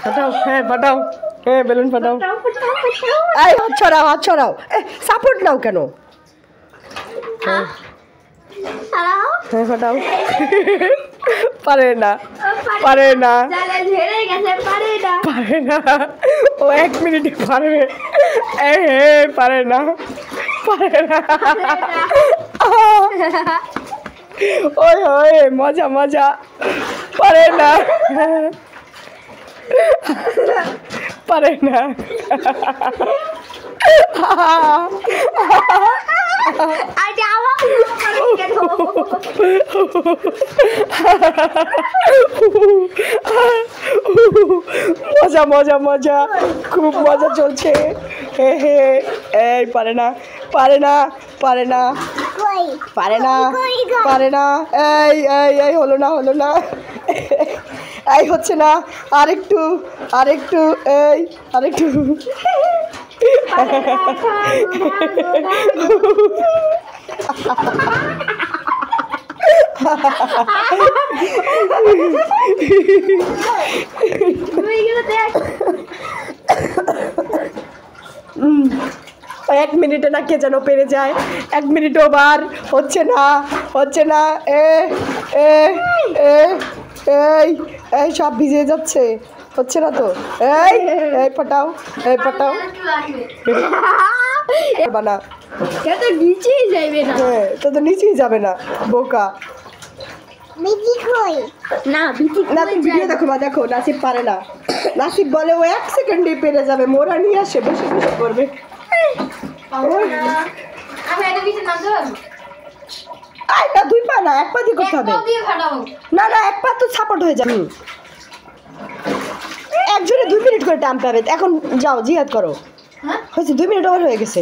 ফাটাও, হ্যাঁ ফাটাও, হ্যাঁ বেলুন ফাটাও। এই হাত ছড়াও, সাপোর্ট নাও কেন? হ্যাঁ ফাটাও। পারে না। পারে না, ও 1 মিনিটে পারবে। পারে না, পারে না। ওই হয় মজা মজা, পারে না, পারে না। মজা মজা মজা, খুব মজা চলছে। এই পারে না, পারে না, পারে না, পারে না, পারে না। এই হলো না, হলো না, এই হচ্ছে না। আরেকটু, আরেকটু, এই আরেকটু। এক মিনিটে না কে যেন পেরে যায়। 1 মিনিট ওভার, হচ্ছে না, হচ্ছে না। এই সব ভিজে যাচ্ছে, হচ্ছে না তো। এই পাঠাও, এই পাঠাও। বানা তো নিচেই যাবে না। হ্যাঁ তো নিচেই যাবে না, বোকা। না তুমি ভিডিও দেখো না, দেখো নাসিব পারে না। নাসিব বলে ও 1 সেকেন্ডে পেরে যাবে, মোরা নিয়ে আসে বেশি বেশি করবে। না 2 পা না, 1 পা দিয়ে করতে হবে। না না 1 পা তো সাপোর্ট হয়ে যাবে। একজনে 2 মিনিট করে টাইম পাবে। এখন যাও জিহাদ করো। হয়েছে 2 মিনিট ওভার হয়ে গেছে।